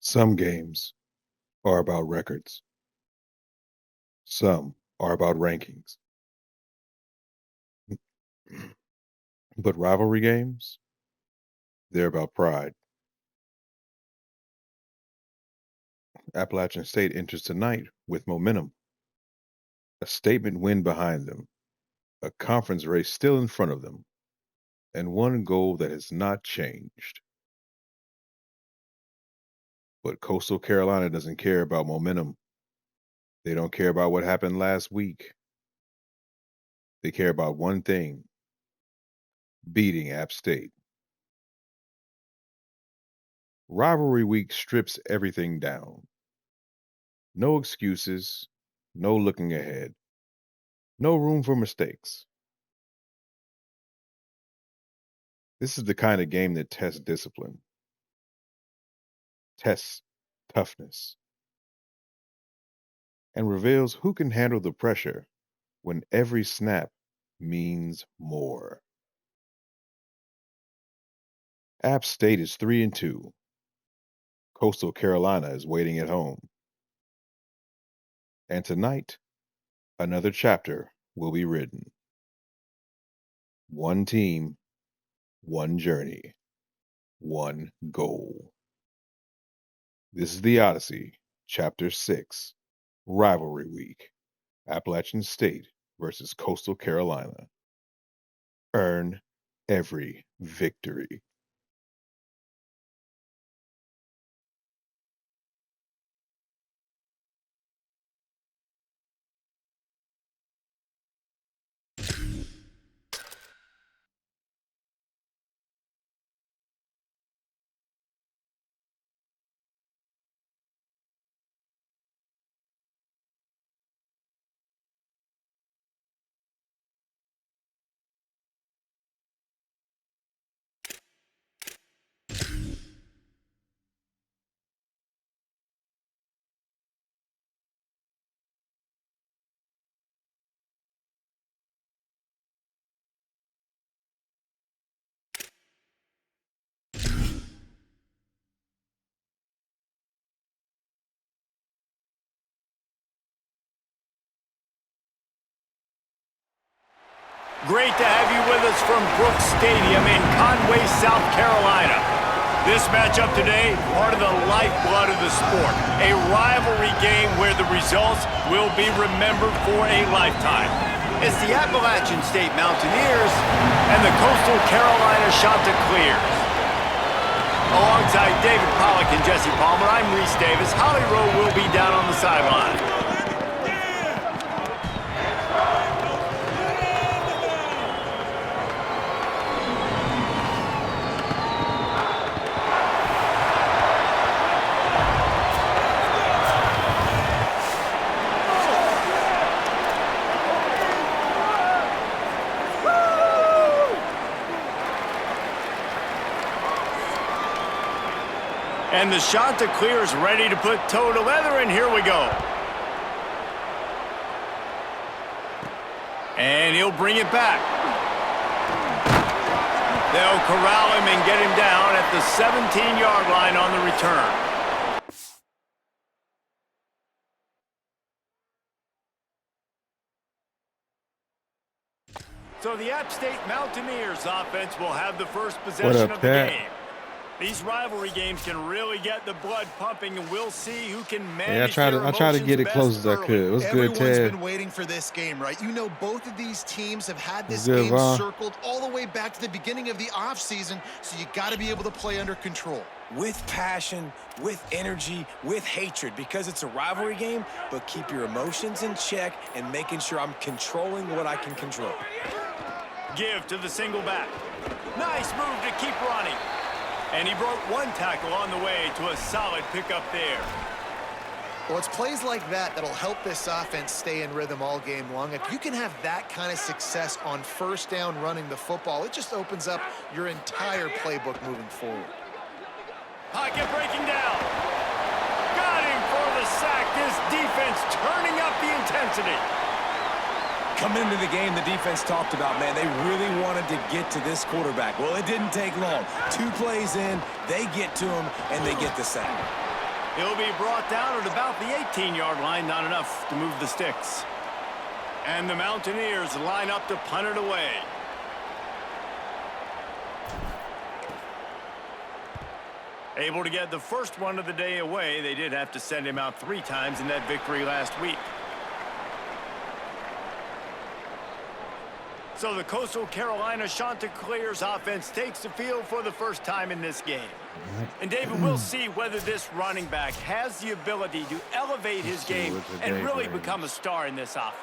Some games are about records. Some are about rankings. But rivalry games, they're about pride. Appalachian State enters tonight with momentum, a statement win behind them, a conference race still in front of them, and one goal that has not changed. But Coastal Carolina doesn't care about momentum. They don't care about what happened last week. They care about one thing: beating App State. Rivalry week strips everything down. No excuses, no looking ahead, no room for mistakes. This is the kind of game that tests discipline, tests toughness, and reveals who can handle the pressure when every snap means more. App State is 3-2. Coastal Carolina is waiting at home. And tonight, another chapter will be written. One team, one journey, one goal. This is the Odyssey, Chapter 6, Rivalry Week, Appalachian State versus Coastal Carolina. Earn every victory. Great to have you with us from Brooks Stadium in Conway, South Carolina. This matchup today, part of the lifeblood of the sport. A rivalry game where the results will be remembered for a lifetime. It's the Appalachian State Mountaineers and the Coastal Carolina Chanticleers. Alongside David Pollack and Jesse Palmer, I'm Reese Davis. Holly Rowe will be down on the sideline. And the Chanticleers ready to put toe to leather, and here we go. And he'll bring it back. They'll corral him and get him down at the 17-yard line on the return. So the App State Mountaineers offense will have the first possession of the game. These rivalry games can really get the blood pumping, and we'll see who can manage their emotions. I tried to get it close as I could. It was good, Ted. Everyone's been waiting for this game, right? You know, both of these teams have had this game circled all the way back to the beginning of the offseason, so you got to be able to play under control. With passion, with energy, with hatred, because it's a rivalry game, but keep your emotions in check and making sure I'm controlling what I can control. Give to the single back. Nice move to keep running. And he broke one tackle on the way to a solid pickup there. Well, it's plays like that that'll help this offense stay in rhythm all game long. If you can have that kind of success on first down running the football, it just opens up your entire playbook moving forward. Pocket breaking down. Got him for the sack. This defense turning up the intensity. Coming into the game, the defense talked about, man, they really wanted to get to this quarterback. Well, it didn't take long. 2 plays in, they get to him, and they get the sack. He'll be brought down at about the 18-yard line, not enough to move the sticks. And the Mountaineers line up to punt it away. Able to get the first one of the day away. They did have to send him out 3 times in that victory last week. So the Coastal Carolina Chanticleers offense takes the field for the first time in this game. And David, we'll see whether this running back has the ability to elevate his game and really become a star in this offense.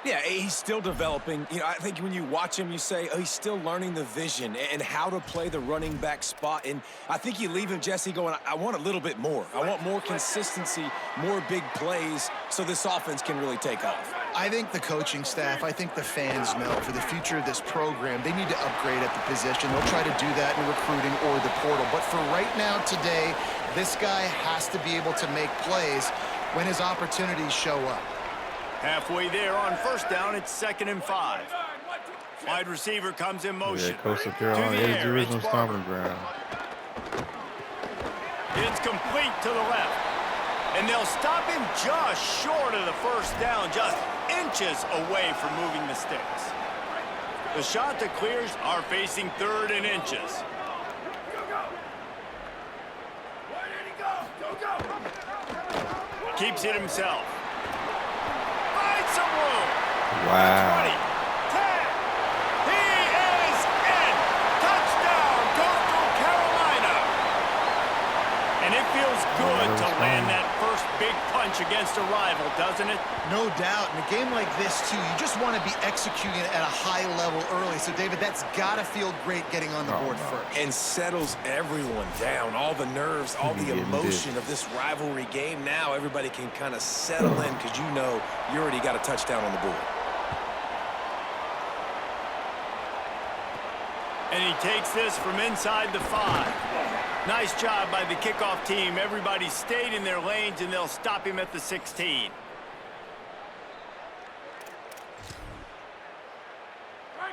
Yeah, he's still developing. You know, I think when you watch him, you say, oh, he's still learning the vision and how to play the running back spot. And I think you leave him, Jesse, going, I want a little bit more. I want more consistency, more big plays so this offense can really take off. I think the coaching staff, I think the fans know for the future of this program, they need to upgrade at the position. They'll try to do that in recruiting or the portal. But for right now today, this guy has to be able to make plays when his opportunities show up. Halfway there on first down, it's 2nd and 5. Wide receiver comes in motion. Yeah, Coastal Carolina is the original stomping ground. It's complete to the left. And they'll stop him just short of the first down, just inches away from moving the sticks. The Chanticleers are facing 3rd and inches. Keeps it himself. Finds some room. Wow. 20, 10. He is in. Touchdown, Coastal Carolina. And it feels good to land that first big punch against a rival, doesn't it? No doubt. In a game like this, too, you just want to be executing at a high level early. So, David, that's got to feel great getting on the board first. And settles everyone down. All the nerves, all the emotion of this rivalry game. Now everybody can kind of settle in because you know you already got a touchdown on the board. And he takes this from inside the 5. Nice job by the kickoff team. Everybody stayed in their lanes, and they'll stop him at the 16.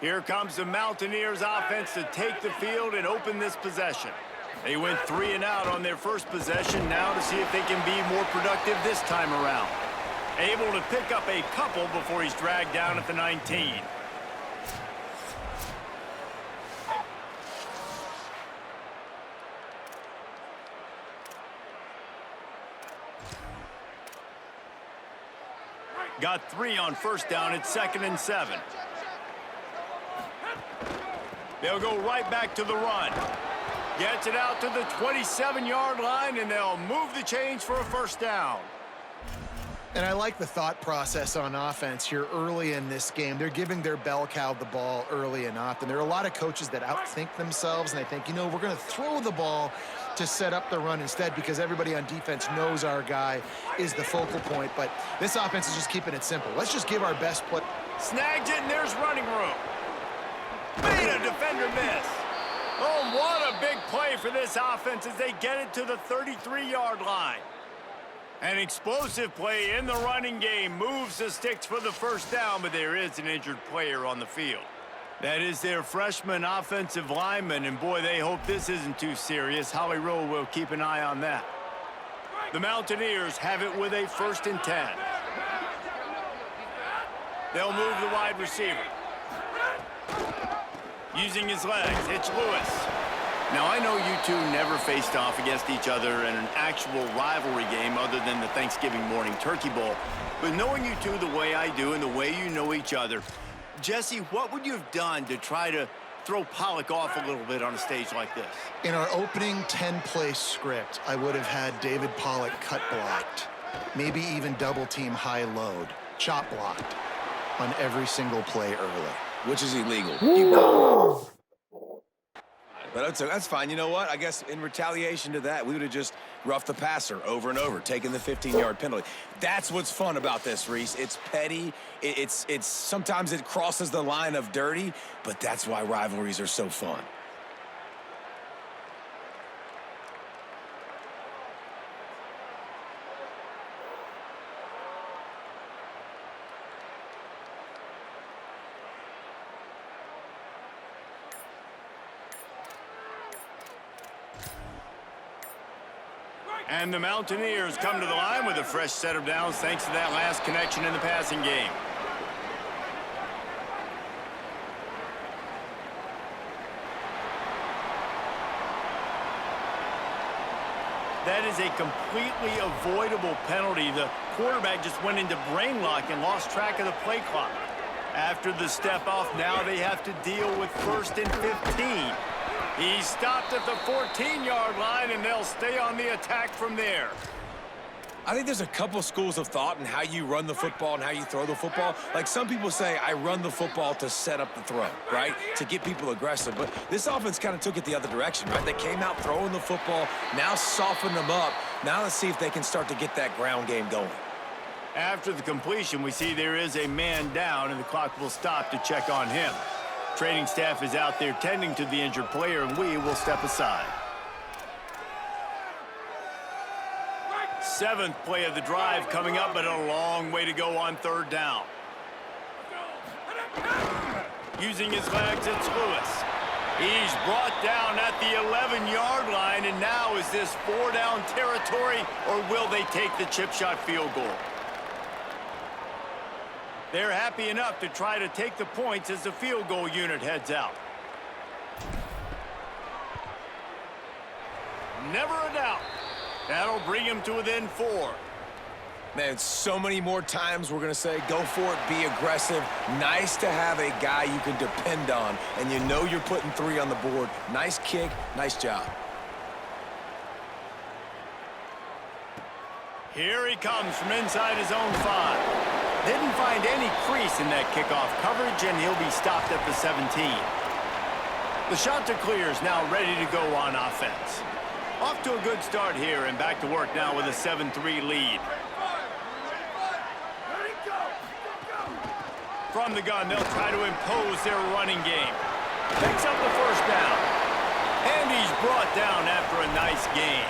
Here comes the Mountaineers offense to take the field and open this possession. They went 3 and out on their first possession, now to see if they can be more productive this time around. Able to pick up a couple before he's dragged down at the 19. Got 3 on first down. It's 2nd and 7. They'll go right back to the run. Gets it out to the 27-yard line, and they'll move the chains for a first down. And I like the thought process on offense here early in this game. They're giving their bell cow the ball early and often. There are a lot of coaches that outthink themselves, and they think, you know, we're going to throw the ball to set up the run instead because everybody on defense knows our guy is the focal point. But this offense is just keeping it simple. Let's just give our best play. Snagged it, and there's running room. Made a defender miss. Oh, what a big play for this offense as they get it to the 33-yard line. An explosive play in the running game moves the sticks for the first down, but there is an injured player on the field. That is their freshman offensive lineman, and boy, they hope this isn't too serious. Holly Rowe will keep an eye on that. The Mountaineers have it with a 1st and 10. They'll move the wide receiver. Using his legs, it's Lewis. Now, I know you two never faced off against each other in an actual rivalry game other than the Thanksgiving morning Turkey Bowl. But knowing you two the way I do and the way you know each other, Jesse, what would you have done to try to throw Pollock off a little bit on a stage like this? In our opening 10-play script, I would have had David Pollock cut blocked, maybe even double team high load, chop blocked on every single play early. Which is illegal. But that's fine. You know what? I guess in retaliation to that, we would have just roughed the passer over and over, taking the 15-yard penalty. That's what's fun about this, Reese. It's petty. It's sometimes it crosses the line of dirty, but that's why rivalries are so fun. And the Mountaineers come to the line with a fresh set of downs thanks to that last connection in the passing game. That is a completely avoidable penalty. The quarterback just went into brain lock and lost track of the play clock. After the step off, now they have to deal with 1st and 15. He stopped at the 14-yard line, and they'll stay on the attack from there. I think there's a couple schools of thought in how you run the football and how you throw the football. Like some people say, I run the football to set up the throw, right? To get people aggressive. But this offense kind of took it the other direction, right? They came out throwing the football, now soften them up. Now let's see if they can start to get that ground game going. After the completion, we see there is a man down, and the clock will stop to check on him. Training staff is out there tending to the injured player, and we will step aside. 7th play of the drive coming up, but a long way to go on 3rd down. Using his legs, it's Lewis. He's brought down at the 11-yard line, and now is this 4-down territory, or will they take the chip shot field goal? They're happy enough to try to take the points as the field goal unit heads out. Never a doubt. That'll bring him to within 4. Man, so many more times we're going to say, go for it, be aggressive. Nice to have a guy you can depend on, and you know you're putting 3 on the board. Nice kick, nice job. Here he comes from inside his own 5. Didn't find any crease in that kickoff coverage, and he'll be stopped at the 17. The shot to clear is now ready to go on offense. Off to a good start here, and back to work now with a 7-3 lead. From the gun, they'll try to impose their running game. Picks up the 1st down. And he's brought down after a nice gain.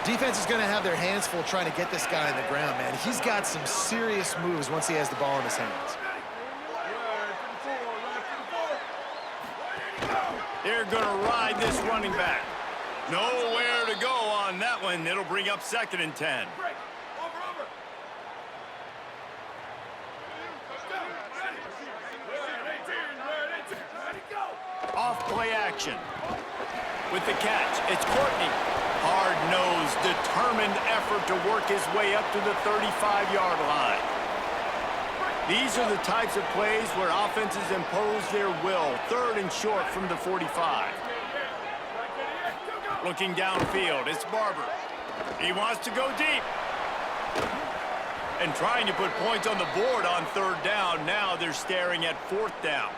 Defense is going to have their hands full trying to get this guy on the ground, man. He's got some serious moves once he has the ball in his hands. They're going to ride this running back. Nowhere to go on that one. It'll bring up 2nd and 10. Off play action. With the catch, it's Courtney. Hard-nosed, determined effort to work his way up to the 35-yard line. These are the types of plays where offenses impose their will. 3rd and short from the 45. Looking downfield, it's Barber. He wants to go deep. And trying to put points on the board on 3rd down. Now they're staring at 4th down.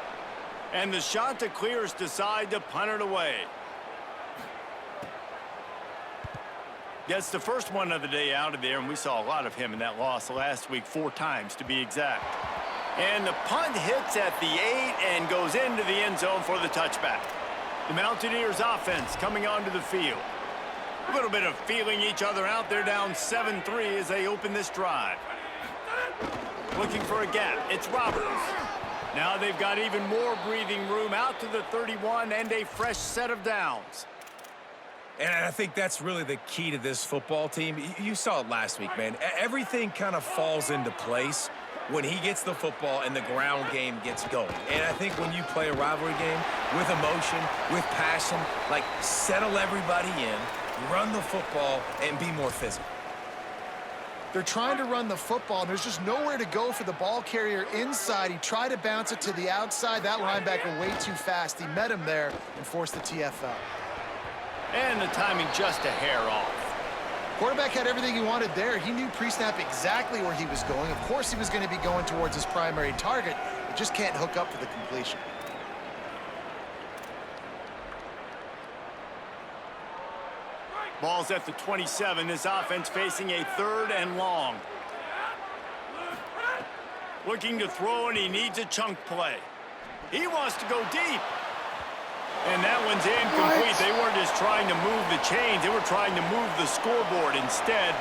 And the Chanticleers decide to punt it away. Gets the first one of the day out of there, and we saw a lot of him in that loss last week, 4 times to be exact. And the punt hits at the 8 and goes into the end zone for the touchback. The Mountaineers offense coming onto the field. A little bit of feeling each other out. They're down 7-3 as they open this drive. Looking for a gap. It's Roberts. Now they've got even more breathing room out to the 31 and a fresh set of downs. And I think that's really the key to this football team. You saw it last week, man. Everything kind of falls into place when he gets the football and the ground game gets going. And I think when you play a rivalry game with emotion, with passion, like settle everybody in, run the football, and be more physical. They're trying to run the football, and there's just nowhere to go for the ball carrier inside. He tried to bounce it to the outside. That linebacker way too fast. He met him there and forced the TFL. And the timing just a hair off. Quarterback had everything he wanted there. He knew pre-snap exactly where he was going. Of course he was going to be going towards his primary target, but just can't hook up for the completion. Ball's at the 27. This offense facing a 3rd and long. Looking to throw, and he needs a chunk play. He wants to go deep. And that one's incomplete. They weren't just trying to move the chains. They were trying to move the scoreboard. Instead,